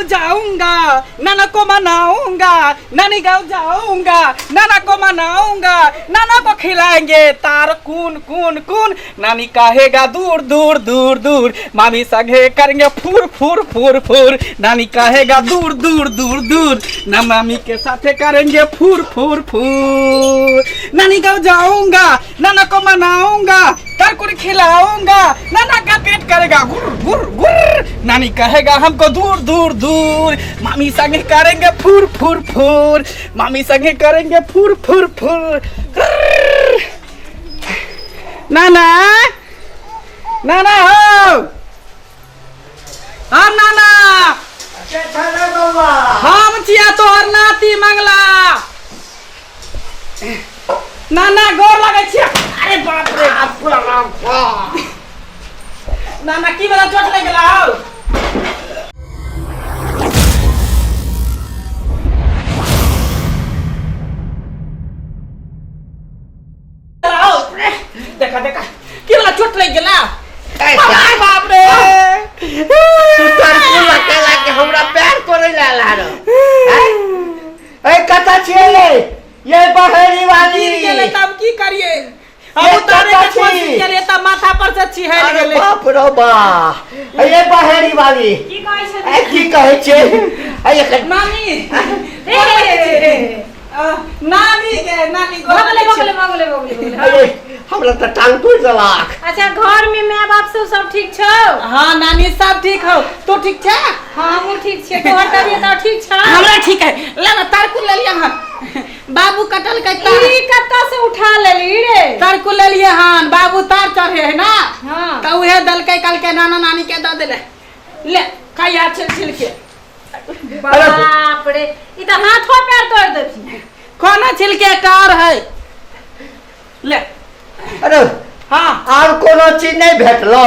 गाँव जाऊंगा, नाना को मनाऊंगा, नानी गाँव जाऊंगा, नाना को मनाऊंगा, नाना को खिलाएंगे तार कून कून कून। नानी कहेगा दूर दूर दूर दूर, मामी संगे करेंगे फूर फूर फूर फूर। नानी कहेगा दूर दूर दूर दूर, ना मामी के साथ करेंगे फूर फूर फूर। नानी गाँव जाऊंगा, नाना को मनाऊंगा, तारकुन खिलाऊंगा, नाना का पेट करेगा गुर गुर गुर। नानी कहेगा हमको दूर दूर दूर, मामी संगे करेंगे फूर फूर फूर, मामी संगे करेंगे फूर फूर फूर। नाना नाना हो, हाँ नाना हम चिया तोहर नाती मंगला। नाना गोर लगे छिया। अरे बाप रे नाना की वाला चोट लग गेला हो। देखा देखा की वाला चोट लग गेला। बाप रे तू तारकुन लगा के हमरा पैर कोरे लाला रो। ए कता छिए ये बहेड़ी वाली गिर गेले तब की करिए। अब उतारे के कोशिश केलिए तब माथा पर से छिहल गेले। बाप रे बा ये बहेड़ी वाली की कहै छै? ए की कहै छै? ए नानी नानी के नानी भगले भगले भगले भगले। अरे हमरा त टांग टूट गलाक। अच्छा घर में माय बाप सब ठीक छौ? हाँ नानी सब ठीक हो। तू ठीक छे? हाँ हम ठीक छियै। तोहर तबियत और ठीक छौ? हमरा ठीक है। ले ना तारकुन ले लिया हन। बाबू कटल के तार ई कत्ता से उठा लेली रे? तारकुन ले लिए हन। बाबू तार चढ़े है ना, हां तो उहे दल के कल के नाना नानी के द देले। ले खाया छिल छिल के। बाप रे ई त हाथो पैर तोड़ देती। खाना छिल के कार है। ले अरे हाँ और कोनो चीज नहीं भेटलो?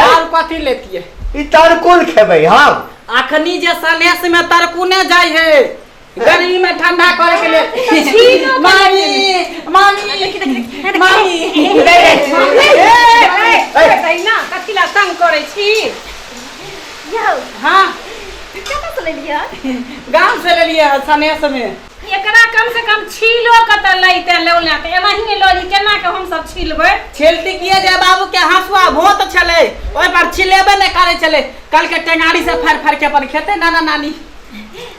और कथी लेती है? ई तारकुन खेबै हम। अखनी जे सनेस में तारकुने जाय है, गर्मी में ठंडा करे के लिए। मामी मामी मामी ना कथी ला तंग करै छी? यौ हाँ कत्ता से लेलिया? गांव से ले लिया सनेस में। एकरा कम से कम छीलो कत लैते लौला त एनाही लोली केना के हम सब छीलबै? छेलती किए जे बाबू के हंसुआ भोत छले, ओइ पर छिलेबे नहीं करे चले। कल के टेंगाड़ी से फाड़ फाड़ के अपन खेते नाना नानी।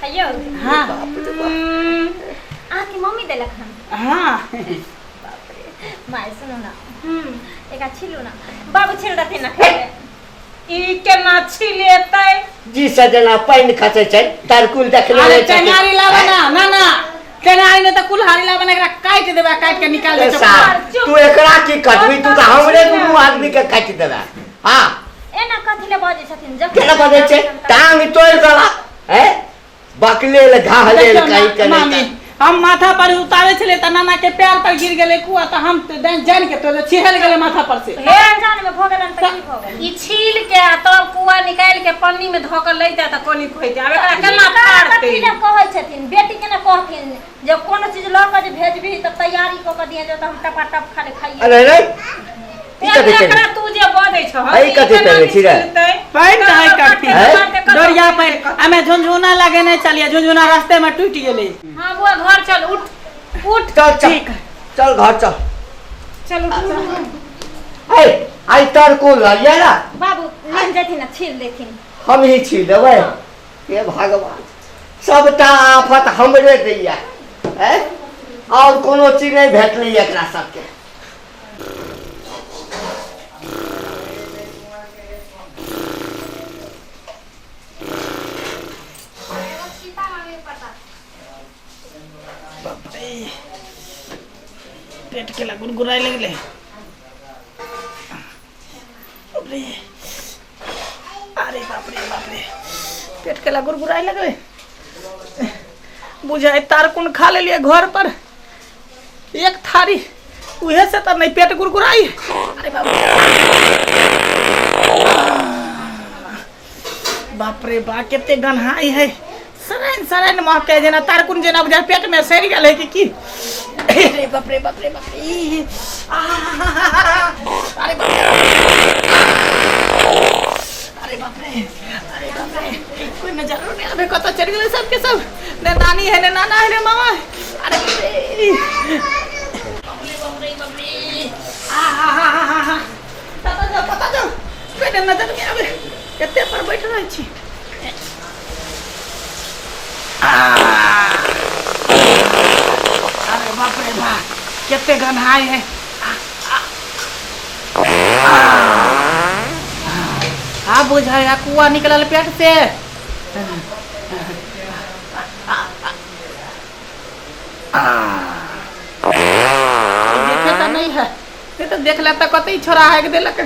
अयो हाँ आके मम्मी देलक हन। हाँ बाप रे माय सुनो ना। एका छिलू ना। बाबू छिल दथे ना खेले। ई केना छिलेतै? जी सजना पाइन खचे छै तारकुन देखले अरे रे। टेंगारी लावा ना नाना, टेंगारी ने तो कुल्हाड़ी लावा ना, एकरा काट देबा, काट के निकाल दे। तू एकरा की कटबी? तू त हमरे दुनू आदमी के काट देबा। हां एना कथि ले बाजै छथिन? जब केना बजै छै? टांग तोड़ गला है बकले ले घाले कहीं के मामी हम माथा पर उतारे छले त नाना के पैर पर गिर गेले कुआ, त हम जान के तो छिहल गेले माथा पर से। हे जान में भोगलन त की भोगल? ई छील के तब कुआ निकाल के पन्नी में धो के लैते त कोनी खोइते। अब एकरा केना फाड़ते? कथि ले कहै छथिन? बेटी के ना कहथिन जब कोनो चीज ल के जे भेजबी त तैयारी क के दिए, जो त हम टपा टप खाले खाइए। अरे रे एकरा तू जे बजै छ हई कथि करे छी रे? पैर काहे काटती डोरिया पैर हमें झुनझुना लगे नहीं चलिए, झुनझुना रास्ते में टूट गेले। हां बुआ घर चल उठ उठ। चल चल ठीक है चल घर चल। चल उठ। ए आई तारकुन लिया ना बाबू लन जथिन ना छील देथिन। हम ही छी देबै। हे भगवान सबटा आफत हमरे दैया है और कोनो चीज नहीं भेटली एकरा सबके। पेट के ला गुरगुराई लगले। अरे बाप रे पेट के ला गुरगुराई लगले। बुझाए तारकुन खा ले लिए घर पर एक थारी, उहे से तो नहीं पेट गुरगुराई। अरे बाप रे बा केते गन्हाई है। सराइन सराइन महके जना तारकुन जना बुझाए पेट में सड़ गेल है कि अरे बाप रे बाप रे बाप रे। अरे बाप रे अरे बाप रे अरे बाप रे कोई नजर नहीं आवे कत चढ़ गेले सब के सब ने नानी है ने नाना है ने मामा अरे बबली आ पता जाओ कोई नजर नहीं आवे कते पर बैठ रही छी अरे बाप रे बाप कते गंधाई है हाँ बुझाया कुआ निकलल पेट से देखे तो नहीं है ये तो देख लेता कतई छोरा है देलक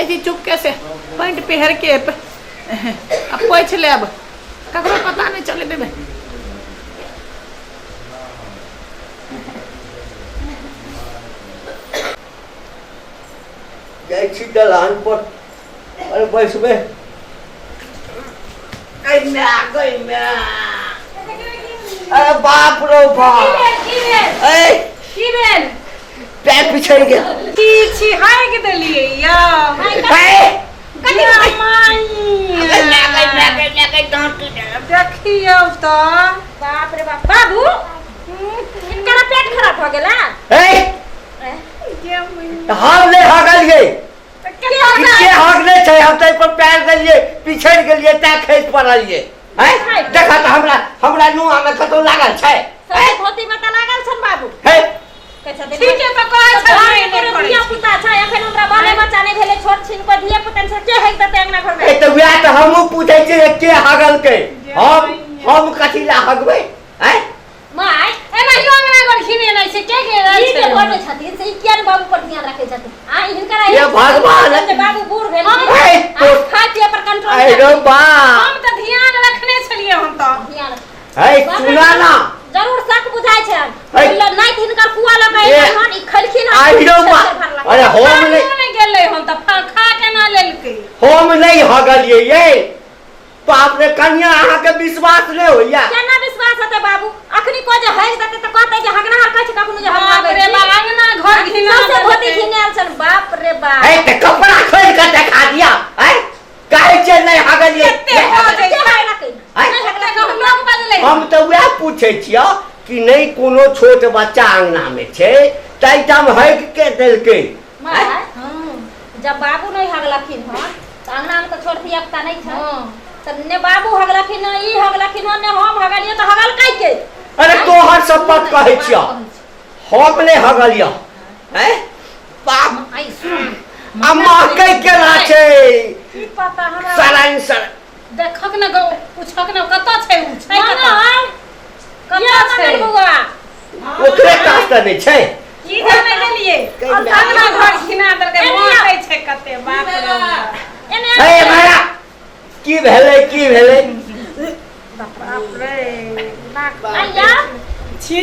ऐसी चुपके से पैंट पहर के अब पोछ ले अब ककरो पता नहीं चले देवे गई छी दलान पर अरे बैसबे गई मैं अरे बाप रो बाप पैर पिछड़ गया पीछे हाय के दलिए या देखियो तो बाप रे बाप बाबू इनका पेट खराब हो गेला हम ले हगलिए किसके हगले छै हम तै पर पैर देलिए पिछड़ गेलिए ता खैस पड़लिए हैं देखा त हमरा नुआ में कतो लागल छै सब धोती में त लागल छन बाबू हे ठीक है तो कहै छै तोरे धिया पुता छै एखन हमरा बाले बच्चा नै भेले छोट छिन को धिया पुता से के है त अंगना घर में ए त व्या त हमहु पूछै छै के हगल के हम कथि ला हगबै हैं माय ए माय अंगना घर खिने नै छै के रहै छै घर में छथिन से कियान बाबू पर ध्यान रखे छथिन आ हिनकर ये भगवान जे बाबू बूढ़ भेल तो खातिए पर कंट्रोल अरे बा हम त ध्यान रखने छलिए हम त ध्यान है सुना ना जरूर शक बुझाय छै बोल नै हिनकर कुआ लगाय हन ई खलखिन आइरो बा अरे हम नै गेलै हम त खा के ना लेलकै हम नहीं हगलिए ये बाप रे कन्या अहाँ के विश्वास नहीं होइया केना विश्वास होते बाबू अखनी को जे हज देते त कहते जे हगना हर कहै कखनो जे हम रे अंगना घर घिना से धोती घिनाल छन बाप रे बाप ए त कपड़ा खोल के दिखा दिया है काहे से नहीं हगलिए हम तो वह पूछे छियो कि नहीं कोनो छोट बच्चा अंगना में छे तैठाम हग के देलके जब बाबू नहीं हगलखिन हन त अंगना में तो छोट दिया पता नहीं छ त ने बाबू हगलखिन ई हगलखिन ने हम हगलिए त हगल काई के अरे तोहर शपथ कहै छियो हम ने हगलियो हैं बाप आई सुन अम्मा कह के ला छे ई पता हमरा सराइन सर देखक न गो पूछक न कत छै उ छै कत छै बुआ ओकरे कास्ट नहीं छे की जाने गेलिए अंगना घर घिना देलकै मारै छै कते बाप रे ए माया की भेले बाप रे नाक आया छी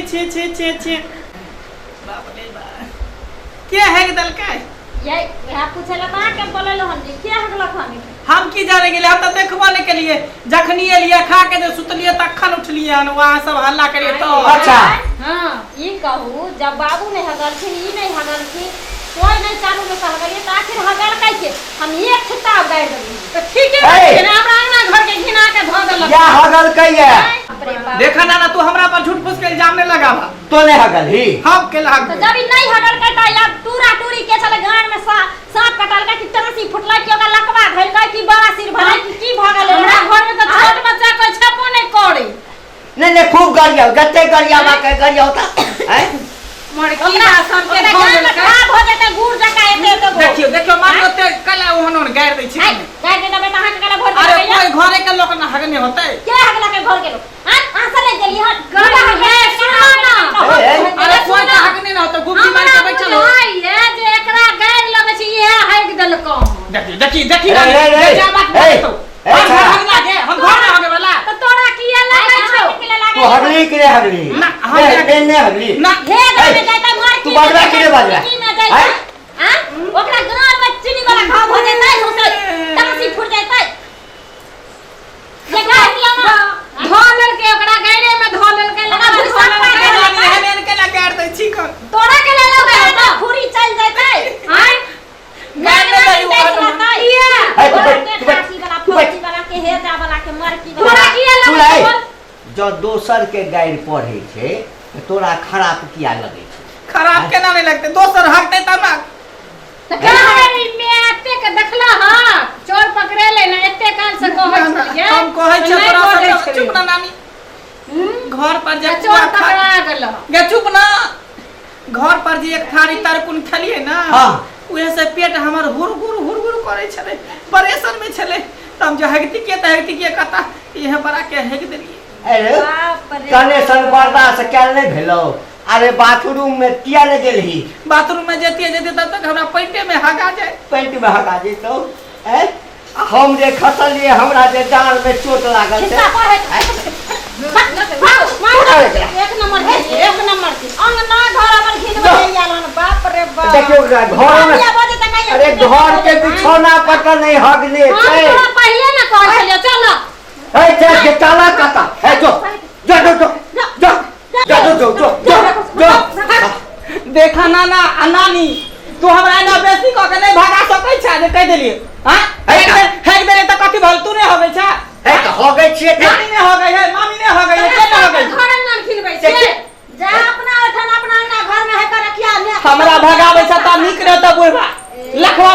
बाप रे बाप के है देलकै ये वह पूछला बा के बोलल हन जी के हगलक हन हम की जाने गेलिए हम त देखबो नहीं केलिए जखनी एलिए खा के जे सुतलिए तखन उठलिए हन वहां सब हल्ला करिए तो अच्छा हां ई कहू जब बाबू ने हगल थी ई नहीं हगल थी कोई नहीं चालू में हगलिए त आखिर हगल काई के हम एक छिटा गाड़ देली तो ठीक है ना हमरा अंगना घर के घिना के धो देलक या हगल कहिए देखा ना तू हमरा पर झूठ फूस के इल्जाम नहीं लगावा तो नहीं हगल ही हम के लाग तो जब नहीं हगल के त या टूरा टूरी के चले गान में सांप कटल का कि तरसी फुटला कि ओका लकवा धइल का कि बड़ा सिर भला की भगल हमरा घर में तो छोट बच्चा कोई छपो नहीं करे नहीं खूब गरिया गत्ते गरिया बा के गरिया होता हैं मोर की राशन के धो देलकै खराब हो जेते गुड़ जका एते तो देखियो मान ओते कला ओहन गाड़ दै छी गाड़ दे बेटा हां के कला भर अरे कोई घरे के लोग ना हगने होतै के हगला के घर के लोग हां आसा ले गेली हां घर है सुनो ना अरे कोई का हगने ना होतै गुप्ती मार के बैठल हो ये जे एकरा गाड़ लगे छी ये हग देलको देखी जा बात तो हम हगना के हम घर ना हगे वाला तो तोरा किया लगे छौ तू हगली कि नहीं हगली ना हम नहीं हगली ना हे गाने जाता मार तू बाजरा कि नहीं बाजरा हां ओकरा गांव में चीनी वाला घाव हो जाता है सोचे तमसी फूट जाता है ये गाड़ लगा धोलल के ओकरा गाड़े में धोलल के लगा धोलल के हेन के ला गाड़ दै छी कोन तोरा के ले लगा तो पूरी चल जाता है हां गाड़ ले लगा ये फांसी वाला के हे मरकी तोरा किया लगे बोल जो दोसर के गाइड पढ़े छे तोरा खराब किया लगे छे खराब केना नहीं लगते दोसर हकते तब ना त का है मैं एते के देखला हां चोर पकड़े ले ना एते काल से कहै छलिए हम कहै छ तोरा सब चुप ना नानी घर पर जे चोर पकड़ा गेल गे चुप ना घर पर जे एक थारी तरकुन खलिए ना हां उहे से पेट हमर हुरगुर करे छले परेशान में छले तब जो हगती के कता यह बड़ा के हेग देलिए अरे बाप रे कने सन बर्दाश्त कैल नहीं भेलो अरे बाथरूम में किया ले गेलही बाथरूम में जेती तब तक हमरा पेटे में हगा जाए पेट में हगा जे तो हम जे खसलिए हमरा जे डांड में चोट लागल छे एक नंबर है एक नंबर की अंगना घर हमर घिन में जालन बाप रे बाप देखियो घर में अरे घर के बिछौना पर तो नहीं हगले छे हम पहले ना कह छलिए चल ए चल के चला कता ए जो देखा ना ना नानी तू हमरा ना बेसी क के नहीं भागा सकै छ जे कह देलिए हां हेग देले त कथि भल तू नहीं होबै छ ए तो हो गई छे नानी ने हो गई है मामी ने हो गई है केना हो गई घर अंगना खिलबै छे जा अपना ओठन अपना अंगना घर में है कर रखिया ले हमरा भगाबै छ त निक रे त बुढ़वा लखवा